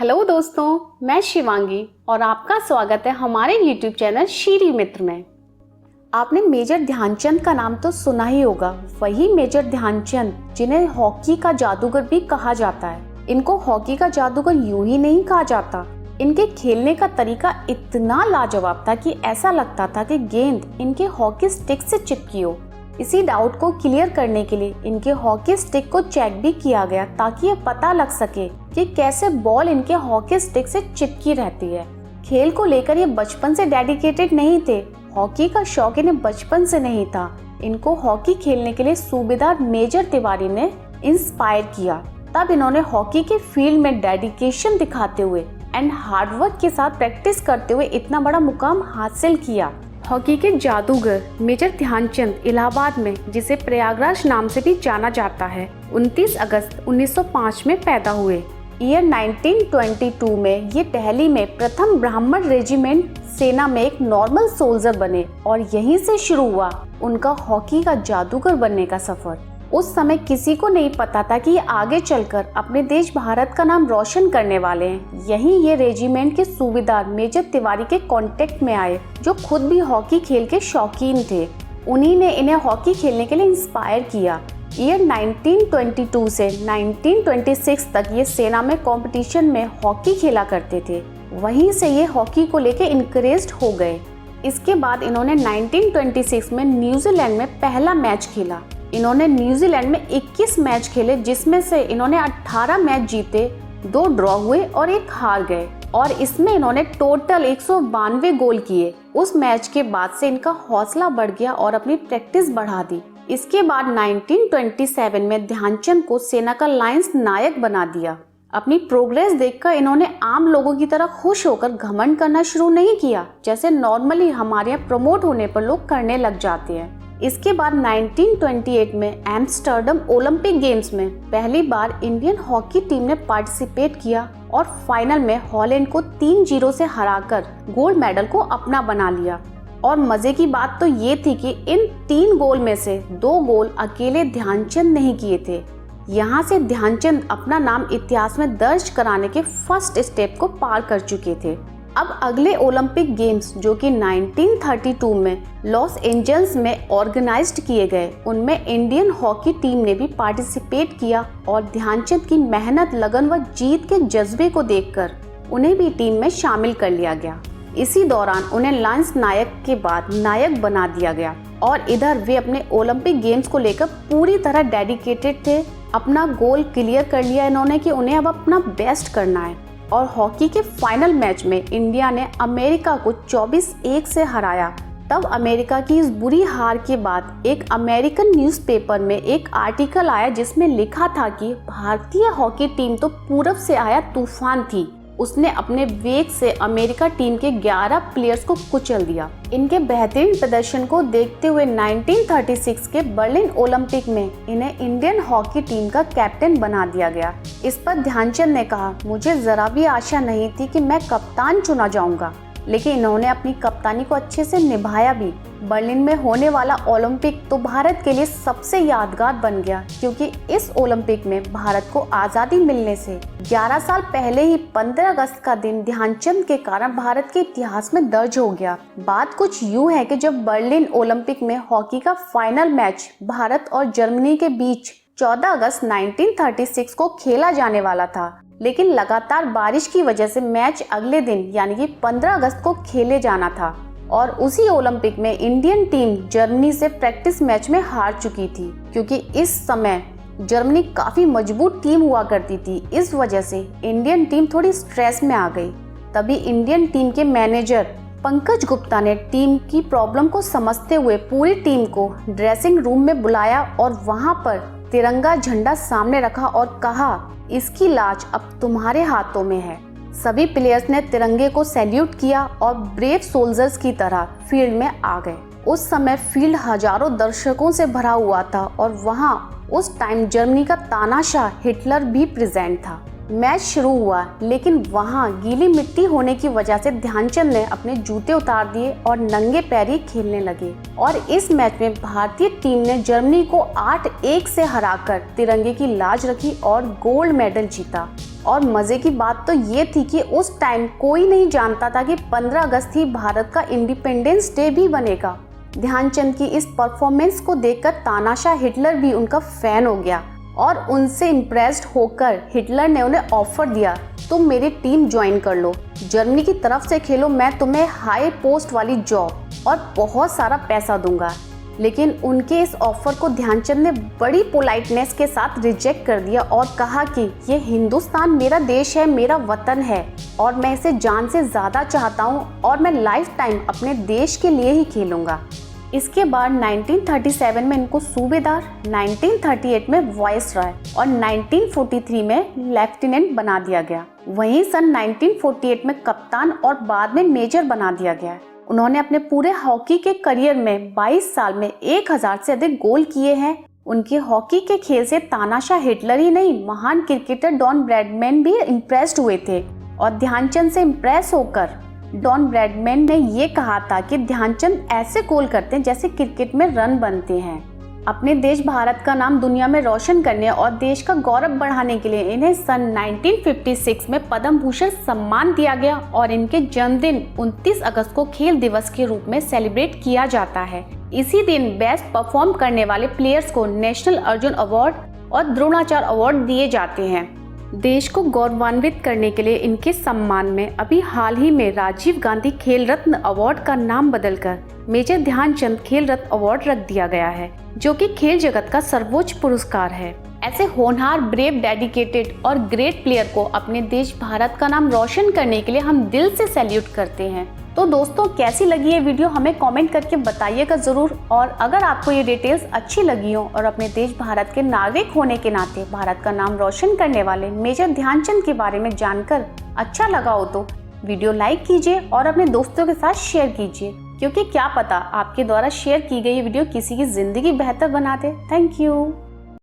Hello दोस्तों, मैं शिवांगी और आपका स्वागत है हमारे YouTube चैनल शीरी मित्र में। आपने मेजर ध्यानचंद का नाम तो सुना ही होगा। वही मेजर ध्यानचंद जिन्हें हॉकी का जादूगर भी कहा जाता है। इनको हॉकी का जादूगर यूं ही नहीं कहा जाता। इनके खेलने का तरीका इतना लाजवाब था कि ऐसा लगता था कि गेंद इनके हॉकी स्टिक से चिपकी हो। इसी डाउट को क्लियर करने के लिए इनके हॉकी स्टिक को चेक भी किया गया ताकि ये पता लग सके कि कैसे बॉल इनके हॉकी स्टिक से चिपकी रहती है। खेल को लेकर ये बचपन से डेडिकेटेड नहीं थे। हॉकी का शौक इन्हें बचपन से नहीं था। इनको हॉकी खेलने के लिए सूबेदार मेजर तिवारी ने इंस्पायर किया। तब इन्होंने हॉकी के फील्ड में डेडिकेशन दिखाते हुए एंड हार्डवर्क के साथ प्रैक्टिस करते हुए इतना बड़ा मुकाम हासिल किया। हॉकी के जादूगर मेजर ध्यानचंद इलाहाबाद में, जिसे प्रयागराज नाम से भी जाना जाता है, 29 अगस्त 1905 में पैदा हुए। ईयर 1922 में ये दिल्ली में प्रथम ब्राह्मण रेजिमेंट सेना में एक नॉर्मल सोल्जर बने और यहीं से शुरू हुआ उनका हॉकी का जादूगर बनने का सफर। उस समय किसी को नहीं पता था कि ये आगे चलकर अपने देश भारत का नाम रोशन करने वाले हैं। यहीं ये रेजिमेंट के सूबेदार मेजर तिवारी के कांटेक्ट में आए, जो खुद भी हॉकी खेल के शौकीन थे। उन्हीं ने इन्हें हॉकी खेलने के लिए इंस्पायर किया। ईयर 1922 से 1926 तक ये सेना में कंपटीशन में हॉकी खेला करते थे। वहीं से ये हॉकी को लेकर इनकरेज्ड हो गए। इसके बाद इन्होंने 1926 में न्यूजीलैंड में पहला मैच खेला। इन्होंने न्यूजीलैंड में 21 मैच खेले, जिसमें से इन्होंने 18 मैच जीते, 2 ड्रॉ हुए और 1 हार गए और इसमें इन्होंने टोटल 192 गोल किए। उस मैच के बाद से इनका हौसला बढ़ गया और अपनी प्रैक्टिस बढ़ा दी। इसके बाद 1927 में ध्यानचंद को सेना का लायंस नायक बना दिया। अपनी प्रोग्रेस देखकर इन्होंने आम लोगों की तरह खुश होकर घमंड करना शुरू नहीं किया, जैसे नॉर्मली हमारे यहाँ प्रमोट होने पर लोग करने लग जाते हैं। इसके बाद 1928 में एम्स्टर्डम ओलंपिक गेम्स में पहली बार इंडियन हॉकी टीम ने पार्टिसिपेट किया और फाइनल में हॉलैंड को 3-0 से हराकर गोल्ड मेडल को अपना बना लिया। और मजे की बात तो ये थी कि इन 3 गोल में से 2 गोल अकेले ध्यानचंद नहीं किए थे। यहाँ से ध्यानचंद अपना नाम इतिहास में दर्ज कराने के फर्स्ट स्टेप को पार कर चुके थे। अब अगले ओलंपिक गेम्स, जो कि 1932 में लॉस एंजल्स में ऑर्गेनाइज्ड किए गए, उनमें इंडियन हॉकी टीम ने भी पार्टिसिपेट किया और ध्यानचंद की मेहनत, लगन व जीत के जज्बे को देखकर उन्हें भी टीम में शामिल कर लिया गया। इसी दौरान उन्हें लायंस नायक के बाद नायक बना दिया गया और इधर वे अपने ओलंपिक गेम्स को लेकर पूरी तरह डेडिकेटेड थे। अपना गोल क्लियर कर लिया इन्होंने कि उन्हें अब अपना बेस्ट करना है और हॉकी के फाइनल मैच में इंडिया ने अमेरिका को 24-1 से हराया। तब अमेरिका की इस बुरी हार के बाद एक अमेरिकन न्यूज़पेपर में एक आर्टिकल आया जिसमें लिखा था कि भारतीय हॉकी टीम तो पूरब से आया तूफान थी। उसने अपने वेग से अमेरिका टीम के 11 प्लेयर्स को कुचल दिया। इनके बेहतरीन प्रदर्शन को देखते हुए 1936 के बर्लिन ओलंपिक में इन्हें इंडियन हॉकी टीम का कैप्टन बना दिया गया। इस पर ध्यानचंद ने कहा, मुझे जरा भी आशा नहीं थी कि मैं कप्तान चुना जाऊंगा, लेकिन इन्होंने अपनी कप्तानी को अच्छे से निभाया भी। बर्लिन में होने वाला ओलंपिक तो भारत के लिए सबसे यादगार बन गया, क्योंकि इस ओलंपिक में भारत को आज़ादी मिलने से 11 साल पहले ही 15 अगस्त का दिन ध्यानचंद के कारण भारत के इतिहास में दर्ज हो गया। बात कुछ यूँ है कि जब बर्लिन ओलंपिक में हॉकी का फाइनल मैच भारत और जर्मनी के बीच 14 अगस्त 1936 को खेला जाने वाला था, लेकिन लगातार बारिश की वजह से मैच अगले दिन यानी कि 15 अगस्त को खेले जाना था और उसी ओलंपिक में इंडियन टीम जर्मनी से प्रैक्टिस मैच में हार चुकी थी, क्योंकि इस समय जर्मनी काफी मजबूत टीम हुआ करती थी। इस वजह से इंडियन टीम थोड़ी स्ट्रेस में आ गई। तभी इंडियन टीम के मैनेजर पंकज गुप्ता ने टीम की प्रॉब्लम को समझते हुए पूरी टीम को ड्रेसिंग रूम में बुलाया और वहां पर तिरंगा झंडा सामने रखा और कहा, इसकी लाज अब तुम्हारे हाथों में है। सभी प्लेयर्स ने तिरंगे को सैल्यूट किया और ब्रेव सोल्जर्स की तरह फील्ड में आ गए। उस समय फील्ड हजारों दर्शकों से भरा हुआ था और वहां उस टाइम जर्मनी का तानाशाह हिटलर भी प्रेजेंट था। मैच शुरू हुआ, लेकिन वहां गीली मिट्टी होने की वजह से ध्यानचंद ने अपने जूते उतार दिए और नंगे पैर ही खेलने लगे और इस मैच में भारतीय टीम ने जर्मनी को 8-1 से हराकर तिरंगे की लाज रखी और गोल्ड मेडल जीता। और मजे की बात तो ये थी कि उस टाइम कोई नहीं जानता था कि 15 अगस्त ही भारत का इंडिपेंडेंस डे भी बनेगा। ध्यानचंद की इस परफॉर्मेंस को देखकर तानाशाह हिटलर भी उनका फैन हो गया और उनसे इम्प्रेस्ड होकर हिटलर ने उन्हें ऑफर दिया, तुम मेरी टीम ज्वाइन कर लो, जर्मनी की तरफ से खेलो, मैं तुम्हें हाई पोस्ट वाली जॉब और बहुत सारा पैसा दूंगा। लेकिन उनके इस ऑफर को ध्यानचंद ने बड़ी पोलाइटनेस के साथ रिजेक्ट कर दिया और कहा कि ये हिंदुस्तान मेरा देश है, मेरा वतन है और मैं इसे जान से ज़्यादा चाहता हूँ और मैं लाइफ टाइम अपने देश के लिए ही खेलूँगा। इसके बाद 1937 में इनको सूबेदार, 1938 में वाइसरॉय और 1943 में लेफ्टिनेंट बना दिया गया। वहीं सन 1948 में कप्तान और बाद में मेजर बना दिया गया। उन्होंने अपने पूरे हॉकी के करियर में 22 साल में 1000 से अधिक गोल किए हैं। उनके हॉकी के खेल से तानाशाह हिटलर ही नहीं, महान क्रिकेटर डॉन ब्रैडमैन भी इम्प्रेस्ड हुए थे और ध्यानचंद से इम्प्रेस होकर डॉन ब्रैडमैन ने ये कहा था कि ध्यानचंद ऐसे गोल करते हैं जैसे क्रिकेट में रन बनते हैं। अपने देश भारत का नाम दुनिया में रोशन करने और देश का गौरव बढ़ाने के लिए इन्हें सन 1956 में पद्म भूषण सम्मान दिया गया और इनके जन्मदिन 29 अगस्त को खेल दिवस के रूप में सेलिब्रेट किया जाता है। इसी दिन बेस्ट परफॉर्म करने वाले प्लेयर्स को नेशनल अर्जुन अवार्ड और द्रोणाचार्य अवार्ड दिए जाते हैं। देश को गौरवान्वित करने के लिए इनके सम्मान में अभी हाल ही में राजीव गांधी खेल रत्न अवार्ड का नाम बदलकर मेजर ध्यानचंद खेल रत्न अवार्ड रख दिया गया है, जो कि खेल जगत का सर्वोच्च पुरस्कार है। ऐसे होनहार, ब्रेव, डेडिकेटेड और ग्रेट प्लेयर को अपने देश भारत का नाम रोशन करने के लिए हम दिल से सैल्यूट करते हैं। तो दोस्तों, कैसी लगी ये वीडियो हमें कमेंट करके बताइएगा ज़रूर। और अगर आपको ये डिटेल्स अच्छी लगी हो और अपने देश भारत के नागरिक होने के नाते भारत का नाम रोशन करने वाले मेजर ध्यानचंद के बारे में जानकर अच्छा लगा हो तो वीडियो लाइक कीजिए और अपने दोस्तों के साथ शेयर कीजिए, क्योंकि क्या पता आपके द्वारा शेयर की गई वीडियो किसी की ज़िंदगी बेहतर बना दे। Thank you.